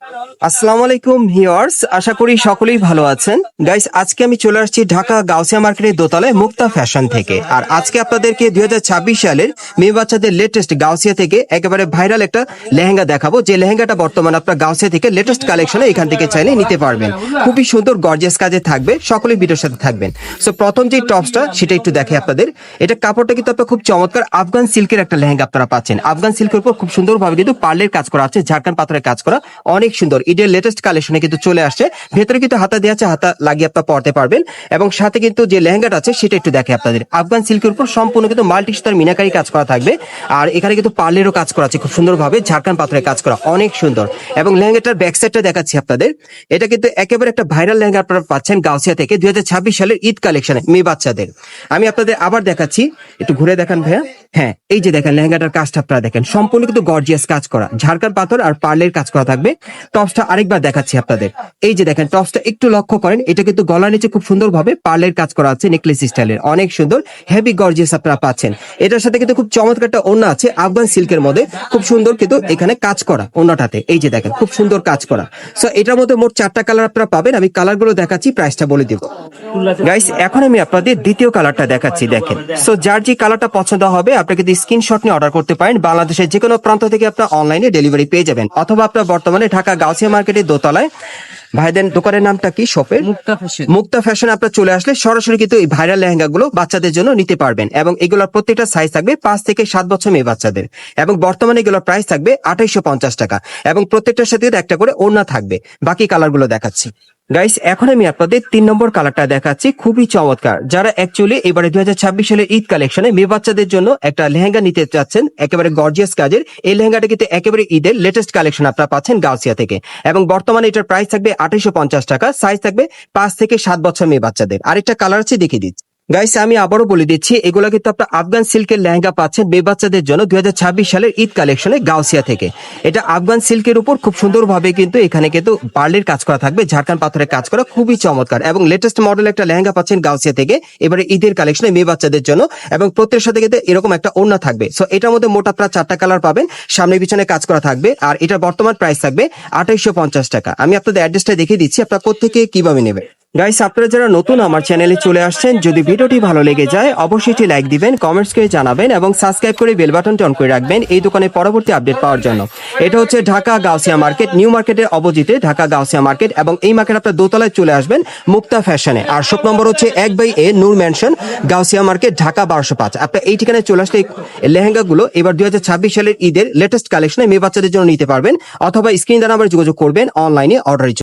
আসসালামু আলাইকুম ভিউয়ার্স, আশা করি সকলেই ভালো আছেন। গাইস, আজকে আমি চলে আসছি ঢাকা গাউসিয়া মার্কেটের দোতলায় মুক্তা ফ্যাশন থেকে। আর আজকে আপনাদেরকে 2026 সালের মেয়ে বাচ্চাদের লেটেস্ট গাউসিয়া থেকে একেবারে ভাইরাল একটা লেহেঙ্গা দেখাবো, যে লেহেঙ্গাটা বর্তমানে আপনার গাউসিয়া থেকে লেটেস্ট কালেকশনে এখান থেকে চাইলে নিতে পারবেন। খুবই সুন্দর গর্জিয়াস কাজে থাকবে, সকলেই ভিডিওর সাথে থাকবেন। সো প্রথম যে টপসটা সেটা একটু দেখে আপনাদের। এটা কাপড়টা কিন্তু আপনার খুব চমৎকার আফগান সিল্কের একটা লেহেঙ্গা আপনারা পাচ্ছেন। আফগান সিল্কের উপর খুব সুন্দরভাবে কিন্তু পার্লের কাজ করা আছে, ঝাড়খান্ড পাথরের কাজ করা, অনেক সুন্দর। ঈদের লেটেস্ট কালেকশনে কিন্তু চলে আসছে। ভেতরে কিন্তু হাতা দেওয়া আছে, হাতা লাগিয়ে আপনারা পরতে পারবেন। এবং সাথে কিন্তু যে লেহেঙ্গাটা আছে সেটা একটু দেখে আপনাদের। আফগান সিল্কের উপর সম্পূর্ণ কিন্তু মাল্টি সুতার মিনাকারি কাজ করা থাকবে। আর এখানে কিন্তু পার্লেরও কাজ করা আছে খুব সুন্দরভাবে, ঝাড়খান্ড পাথরের কাজ করা, অনেক সুন্দর। এবং লেহেঙ্গাটার ব্যাক সাইডটা দেখাচ্ছি আপনাদের। এটা কিন্তু একেবারে একটা ভাইরাল লেহেঙ্গা আপনারা পাচ্ছেন গাউসিয়া থেকে 2026 সালের ঈদ কালেকশনে মেয়ে বাচ্চাদের। আমি আপনাদের আবার দেখাচ্ছি, একটু ঘুরে দেখান ভাইয়া। হ্যাঁ, এই যে দেখেন লেহেঙ্গাটার কাজটা আপনারা দেখেন, সম্পূর্ণ কিন্তু গর্জিয়াস কাজ করা, ঝাড়খান্ড পাথর আর পার্লের কাজ করা থাকবে। টপসটা আরেকবার দেখাচ্ছি আপনাদের। এই যে দেখেন টপসটা একটু লক্ষ্য করেন, এটা কিন্তু গলার নিচে খুব সুন্দরভাবে পার্লের কাজ করা আছে, নেকলেস স্টাইলের, অনেক সুন্দর হেভি গর্জিয়াস আপনারা পাচ্ছেন। এটার সাথে কিন্তু খুব চমৎকার একটা ওড়না আছে আফগান সিল্কের মধ্যে, খুব সুন্দর কিন্তু এখানে কাজ করা ওড়নাটাতে। এই যে দেখেন খুব সুন্দর কাজ করা। সো এটার মধ্যে মোট 4টা কালার আপনারা পাবেন। আমি কালারগুলো দেখাচ্ছি, প্রাইসটা বলে দিব। গাইস, এখন আমি আপনাদের দ্বিতীয় কালারটা দেখাচ্ছি, দেখেন। সো যার যে কালারটা পছন্দ হবে আপনি কিন্তু স্ক্রিনশট নিয়ে অর্ডার করতে পারেন। বাংলাদেশের যে কোনো প্রান্ত থেকে আপনার অনলাইনে ডেলিভারি পেয়ে যাবেন, অথবা আপনার বর্তমানে ঢাকা গাউসিয়া মার্কেটের দোতলায় ভাইদের দোকানের নামটা কি, শপের মুক্তা ফ্যাশন আপনার চলে আসলে সরাসরি কিন্তু এই ভাইরাল লেহেঙ্গা গুলো বাচ্চাদের জন্য নিতে পারবেন। এবং এগুলোর প্রত্যেকটা সাইজ থাকবে 5 থেকে 7 বছর মেয়ে বাচ্চাদের। এবং বর্তমানে এগুলোর প্রাইস থাকবে 2850 টাকা। এবং প্রত্যেকটার সাথে একটা করে ওড়না থাকবে। বাকি কালার গুলো দেখাচ্ছি। গাইস, এখন আমি আপনাদের 3 নম্বর কালারটা দেখাচ্ছি, খুবই চমৎকার। যারা অ্যাকচুয়ালি এবারে 2026 সালের ঈদ কালেকশনে মেয়ে বাচ্চাদের জন্য একটা লেহেঙ্গা নিতে চাচ্ছেন একেবারে গর্জিয়াস কাজের, এই লেহেঙ্গাটা কিন্তু একেবারে ঈদের লেটেস্ট কালেকশন আপনারা পাচ্ছেন গাউসিয়া থেকে। এবং বর্তমানে এটার প্রাইস থাকবে 2850 টাকা। সাইজ থাকবে 5 থেকে 7 বছর মেয়ে বাচ্চাদের। আরেকটা কালার আছে, দেখিয়ে দিচ্ছি। গাইস, আমি আবারও বলে দিচ্ছি, এগুলো কিন্তু আপনার আফগান সিল্কের লেহেঙ্গা পাচ্ছেন মেয়ে বাচ্চাদের জন্য 2026 সালের ঈদ কালেকশনে গাউসিয়া থেকে। এটা আফগান সিল্কের উপর খুব সুন্দরভাবে কিন্তু এখানে কিন্তু পার্লের কাজ করা থাকবে, ঝাড়খান্ড পাথরের কাজ করা, খুবই চমৎকার। এবং লেটেস্ট মডেল একটা লেহেঙ্গা পাচ্ছেন গাউসিয়া থেকে এবারে ঈদের কালেকশনে মেয়ে বাচ্চাদের জন্য। এবং প্রত্যেকের সাথে কিন্তু এরকম একটা ওড়না থাকবে। সো এটার মধ্যে মোট আপনারা 4টা কালার পাবেন, সামনে পিছনে কাজ করা থাকবে। আর এটা বর্তমান প্রাইস থাকবে 2850 টাকা। আমি আপনাদের অ্যাড্রেসটা দেখিয়ে দিচ্ছি, আপনারা প্রত্যেকে কিভাবে নেবেন। গাইস, আপনারা যারা নতুন আমার চ্যানেলে চলে আসছেন, যদি ভিডিওটি ভালো লেগে যায় অবশ্যই একটি লাইক দিবেন, কমেন্টস করে জানাবেন এবং সাবস্ক্রাইব করে বেল বাটনটি অন করে রাখবেন এই দোকানের পরবর্তী আপডেট পাওয়ার জন্য। এটা হচ্ছে ঢাকা গাউসিয়া মার্কেট, নিউ মার্কেটের অপোজিটে ঢাকা গাউসিয়া মার্কেট। এবং এই মার্কেট আপনার দোতলায় চলে আসবেন মুক্তা ফ্যাশনে। আর শপ নম্বর হচ্ছে 1/A নূর ম্যানশন, গাউসিয়া মার্কেট, ঢাকা 1205। আপনার এই ঠিকানায় চলে আসলে লেহেঙ্গাগুলো এবার 2026 সালের ঈদের লেটেস্ট কালেকশনে মেয়ে বাচ্চাদের জন্য নিতে পারবেন, অথবা স্ক্রিন দ্বারা আবার যোগাযোগ করবেন অনলাইনে অর্ডারের জন্য।